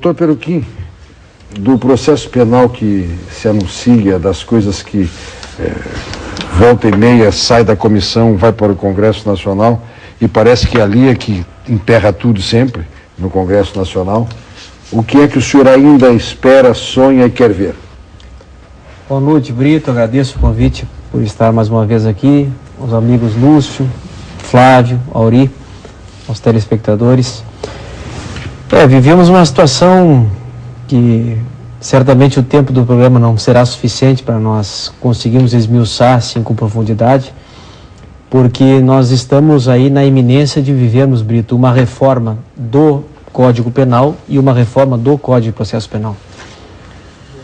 Doutor Peruquim, do processo penal que se anuncia, das coisas que volta e meia sai da comissão, vai para o Congresso Nacional, e parece que ali é que emperra tudo sempre, no Congresso Nacional, o que é que o senhor ainda espera, sonha e quer ver? Boa noite, Brito, agradeço o convite por estar mais uma vez aqui, aos amigos Lúcio, Flávio, Auri, aos telespectadores. Vivemos uma situação que certamente o tempo do programa não será suficiente para nós conseguirmos esmiuçar assim com profundidade, porque nós estamos aí na iminência de vivermos, Brito, uma reforma do Código Penal e uma reforma do Código de Processo Penal.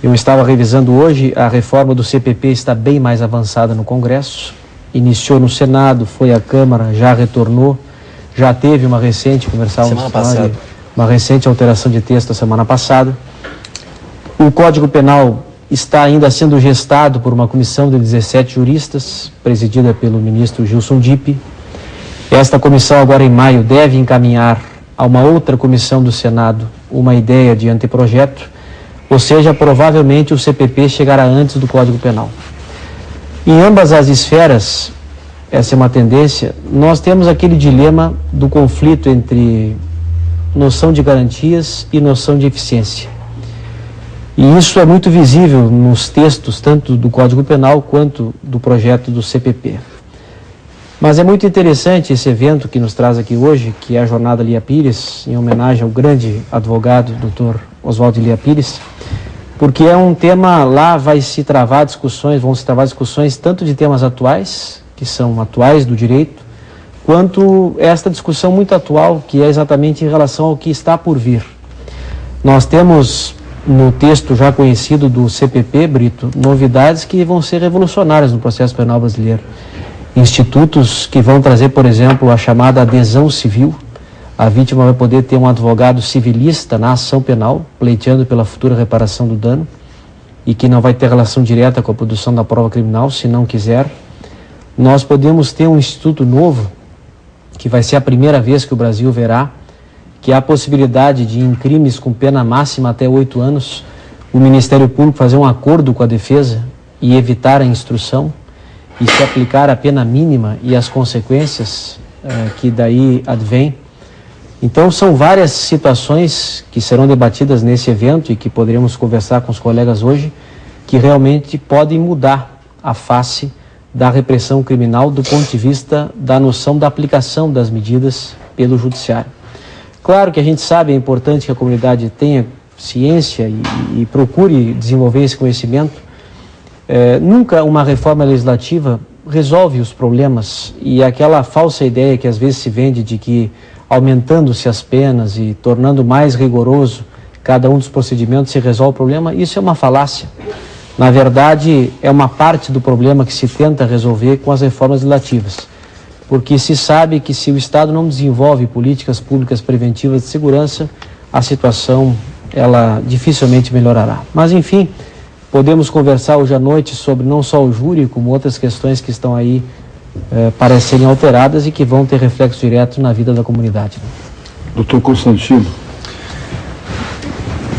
Eu estava revisando hoje, a reforma do CPP está bem mais avançada no Congresso, iniciou no Senado, foi à Câmara, já retornou, já teve uma recente, uma recente alteração de texto a semana passada. O Código Penal está ainda sendo gestado por uma comissão de 17 juristas, presidida pelo ministro Gilson Dipp. Esta comissão, agora em maio, deve encaminhar a uma outra comissão do Senado uma ideia de anteprojeto, ou seja, provavelmente o CPP chegará antes do Código Penal. Em ambas as esferas, essa é uma tendência, nós temos aquele dilema do conflito entre noção de garantias e noção de eficiência. E isso é muito visível nos textos, tanto do Código Penal quanto do projeto do CPP. Mas é muito interessante esse evento que nos traz aqui hoje, que é a Jornada Lia Pires, em homenagem ao grande advogado, Dr. Oswaldo Lia Pires, porque é um tema, lá vão se travar discussões tanto de temas atuais, que são atuais do direito, quanto esta discussão muito atual, que é exatamente em relação ao que está por vir. Nós temos no texto já conhecido do CPP, Brito, novidades que vão ser revolucionárias no processo penal brasileiro. Institutos que vão trazer, por exemplo, a chamada adesão civil. A vítima vai poder ter um advogado civilista na ação penal, pleiteando pela futura reparação do dano, e que não vai ter relação direta com a produção da prova criminal, se não quiser. Nós podemos ter um instituto novo, que vai ser a primeira vez que o Brasil verá, que é a possibilidade de, em crimes com pena máxima até 8 anos, o Ministério Público fazer um acordo com a defesa e evitar a instrução, e se aplicar a pena mínima e as consequências que daí advêm. Então são várias situações que serão debatidas nesse evento e que poderemos conversar com os colegas hoje, que realmente podem mudar a face da repressão criminal do ponto de vista da noção da aplicação das medidas pelo judiciário. Claro que a gente sabe, é importante que a comunidade tenha ciência e procure desenvolver esse conhecimento. Nunca uma reforma legislativa resolve os problemas, e aquela falsa ideia que às vezes se vende de que aumentando-se as penas e tornando mais rigoroso cada um dos procedimentos se resolve o problema, isso é uma falácia. Na verdade, é uma parte do problema que se tenta resolver com as reformas legislativas, porque se sabe que se o Estado não desenvolve políticas públicas preventivas de segurança, a situação ela dificilmente melhorará. Mas enfim, podemos conversar hoje à noite sobre não só o júri, como outras questões que estão aí para serem alteradas e que vão ter reflexo direto na vida da comunidade. Doutor Constantino.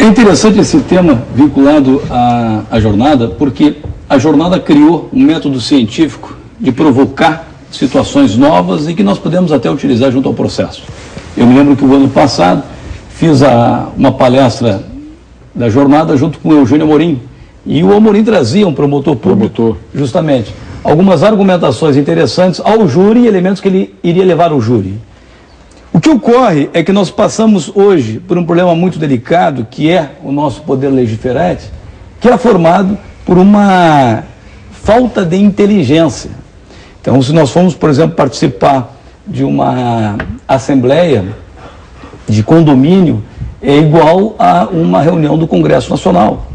É interessante esse tema vinculado à jornada, porque a jornada criou um método científico de provocar situações novas e que nós podemos até utilizar junto ao processo. Eu me lembro que o ano passado fiz uma palestra da jornada junto com o Eugênio Amorim, e o Amorim trazia um promotor público, justamente, algumas argumentações interessantes ao júri e elementos que ele iria levar ao júri. O que ocorre é que nós passamos hoje por um problema muito delicado, que é o nosso poder legiferante, que é formado por uma falta de inteligência. Então, se nós formos, por exemplo, participar de uma assembleia de condomínio, é igual a uma reunião do Congresso Nacional.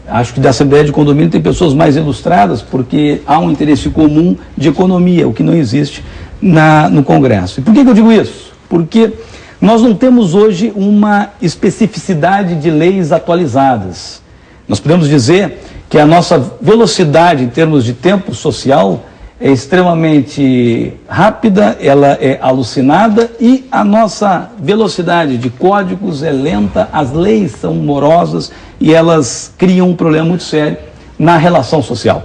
Acho que da Assembleia de Condomínio tem pessoas mais ilustradas, porque há um interesse comum de economia, o que não existe no Congresso. E por que eu digo isso? Porque nós não temos hoje uma especificidade de leis atualizadas. Nós podemos dizer que a nossa velocidade em termos de tempo social, é extremamente rápida, ela é alucinada e a nossa velocidade de códigos é lenta, as leis são morosas e elas criam um problema muito sério na relação social.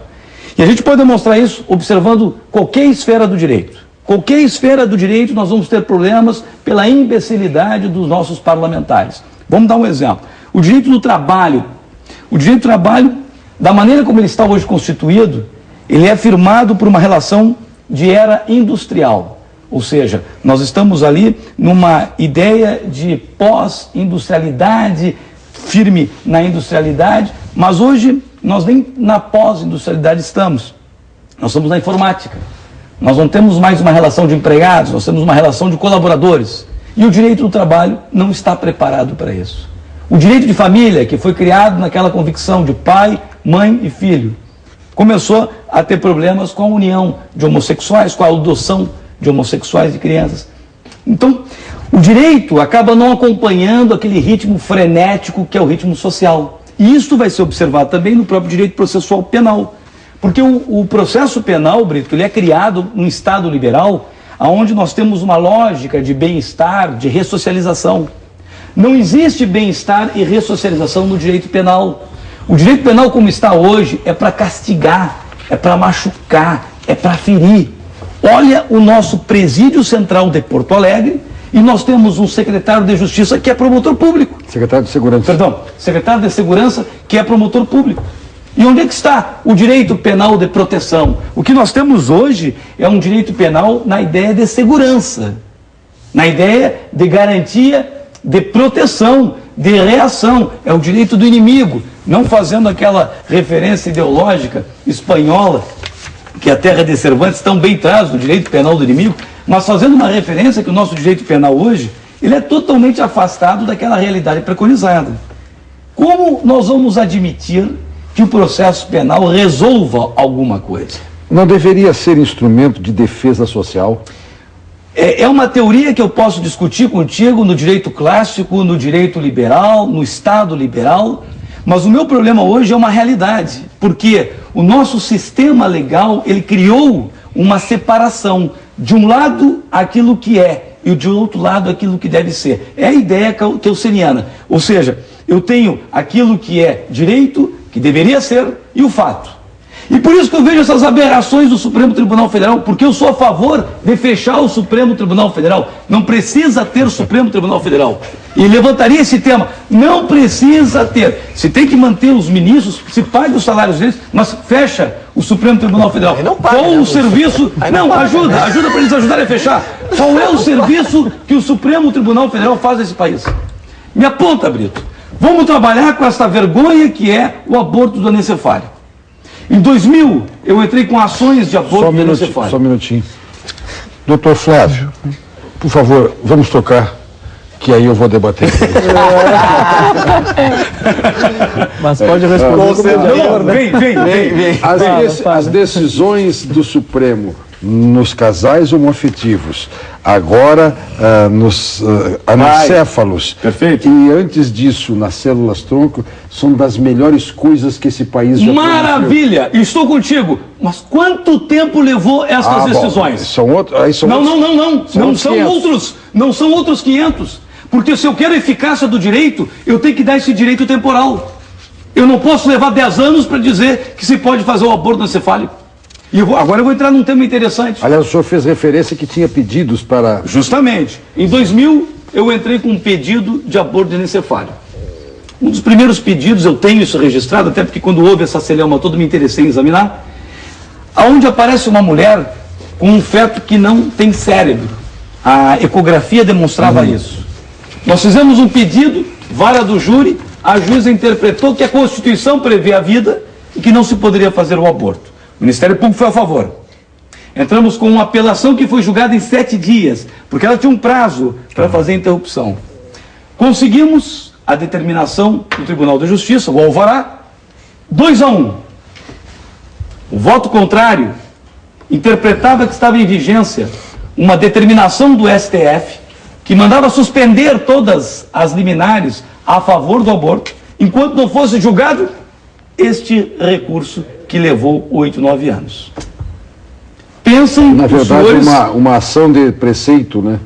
E a gente pode demonstrar isso observando qualquer esfera do direito. Qualquer esfera do direito nós vamos ter problemas pela imbecilidade dos nossos parlamentares. Vamos dar um exemplo. O direito do trabalho. O direito do trabalho, da maneira como ele está hoje constituído, ele é firmado por uma relação de era industrial. Ou seja, nós estamos ali numa ideia de pós-industrialidade, firme na industrialidade, mas hoje nós nem na pós-industrialidade estamos. Nós estamos na informática. Nós não temos mais uma relação de empregados, nós temos uma relação de colaboradores. E o direito do trabalho não está preparado para isso. O direito de família, que foi criado naquela convicção de pai, mãe e filho, começou a ter problemas com a união de homossexuais, com a adoção de homossexuais e crianças. Então, o direito acaba não acompanhando aquele ritmo frenético que é o ritmo social. E isso vai ser observado também no próprio direito processual penal. Porque o processo penal, Brito, ele é criado num Estado liberal, onde nós temos uma lógica de bem-estar, de ressocialização. Não existe bem-estar e ressocialização no direito penal. O direito penal como está hoje é para castigar, é para machucar, é para ferir. Olha o nosso presídio central de Porto Alegre e nós temos um secretário de Justiça que é promotor público. Secretário de Segurança. Perdão, secretário de Segurança que é promotor público. E onde é que está o direito penal de proteção? O que nós temos hoje é um direito penal na ideia de segurança, na ideia de garantia de proteção, de reação. É o direito do inimigo, não fazendo aquela referência ideológica espanhola, que a terra de Cervantes tão bem traz do direito penal do inimigo, mas fazendo uma referência que o nosso direito penal hoje, ele é totalmente afastado daquela realidade preconizada. Como nós vamos admitir que o processo penal resolva alguma coisa? Não deveria ser instrumento de defesa social? É uma teoria que eu posso discutir contigo no direito clássico, no direito liberal, no Estado liberal, mas o meu problema hoje é uma realidade, porque o nosso sistema legal, ele criou uma separação, de um lado aquilo que é, e de outro lado aquilo que deve ser. É a ideia kelseniana, ou seja, eu tenho aquilo que é direito, que deveria ser, e o fato. E por isso que eu vejo essas aberrações do Supremo Tribunal Federal, porque eu sou a favor de fechar o Supremo Tribunal Federal. Não precisa ter o Supremo Tribunal Federal. E levantaria esse tema. Não precisa ter. Se tem que manter os ministros, se paga os salários deles, mas fecha o Supremo Tribunal Federal. Qual o serviço... Não, ajuda para eles ajudarem a fechar. Qual é o serviço que o Supremo Tribunal Federal faz nesse país? Me aponta, Brito. Vamos trabalhar com essa vergonha que é o aborto do anencefálico. Em 2000, eu entrei com ações de aborto do anencefálico. Só um minutinho. Doutor Flávio, por favor, vamos tocar, que aí eu vou debater. Mas pode responder. Vem. As decisões do Supremo nos casais homoafetivos, agora nos anencéfalos, perfeito. E antes disso, nas células-tronco, são das melhores coisas que esse país já Maravilha! Estou contigo. Mas quanto tempo levou estas decisões? São outros. Não são outros 500. Porque se eu quero eficácia do direito, eu tenho que dar esse direito temporal. Eu não posso levar 10 anos para dizer que se pode fazer o aborto anencefálico. E agora eu vou entrar num tema interessante. Aliás, o senhor fez referência que tinha pedidos para... Justamente. Em 2000, eu entrei com um pedido de aborto anencefálico. Um dos primeiros pedidos, eu tenho isso registrado, até porque quando houve essa celeuma toda, me interessei em examinar, aonde aparece uma mulher com um feto que não tem cérebro. A ecografia demonstrava isso. Nós fizemos um pedido, vara do júri, a juíza interpretou que a Constituição prevê a vida e que não se poderia fazer o aborto. O Ministério Público foi a favor. Entramos com uma apelação que foi julgada em 7 dias, porque ela tinha um prazo para fazer a interrupção. Conseguimos a determinação do Tribunal de Justiça, o alvará, 2-1. O voto contrário interpretava que estava em vigência uma determinação do STF que mandava suspender todas as liminares a favor do aborto, enquanto não fosse julgado este recurso que levou 8, 9 anos. pensam Na os verdade, senhores... uma ação de preceito, né?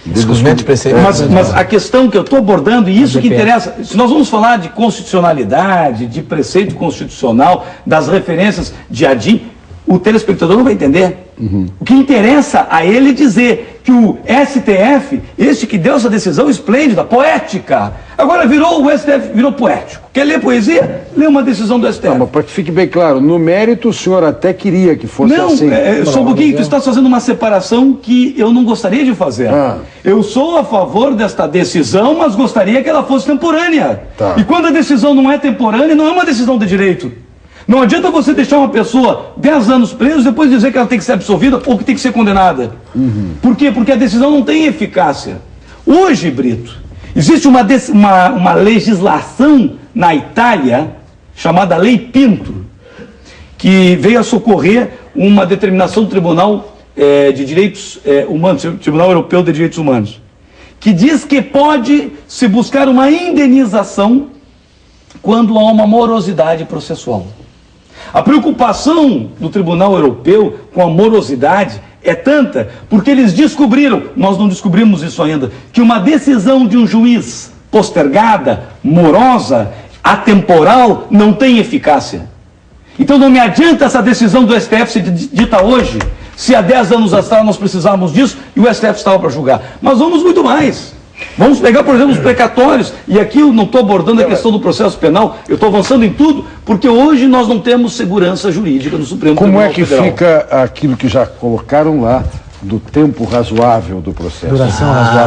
Descumprimento de preceito. Mas a questão que eu estou abordando, e isso que Depende. interessa, se nós vamos falar de constitucionalidade, de preceito constitucional, das referências de ADIM, o telespectador não vai entender. O que interessa a ele dizer que o STF, este que deu essa decisão esplêndida, poética, agora o STF virou poético. Quer ler poesia? Lê uma decisão do STF. Não, mas para que fique bem claro, no mérito o senhor até queria que fosse Não, assim. só um pouquinho, tu estás fazendo uma separação que eu não gostaria de fazer. Eu sou a favor desta decisão, mas gostaria que ela fosse temporânea. Tá. E quando a decisão não é temporânea, não é uma decisão de direito. Não adianta você deixar uma pessoa 10 anos presa e depois dizer que ela tem que ser absolvida ou que tem que ser condenada. Por quê? Porque a decisão não tem eficácia. Hoje, Brito, existe uma legislação na Itália chamada Lei Pinto, que veio a socorrer uma determinação do Tribunal de Direitos Humanos, Tribunal Europeu de Direitos Humanos, que diz que pode se buscar uma indenização quando há uma morosidade processual. A preocupação do Tribunal Europeu com a morosidade é tanta porque eles descobriram, nós não descobrimos isso ainda, que uma decisão de um juiz postergada, morosa, atemporal, não tem eficácia. Então não me adianta essa decisão do STF ser dita hoje, se há 10 anos atrás nós precisávamos disso e o STF estava para julgar. Mas vamos muito mais. Vamos pegar, por exemplo, os precatórios, e aqui eu não estou abordando a questão do processo penal, eu estou avançando em tudo, porque hoje nós não temos segurança jurídica no Supremo Tribunal Federal. Como é que fica aquilo que já colocaram lá, do tempo razoável do processo? Duração razoável.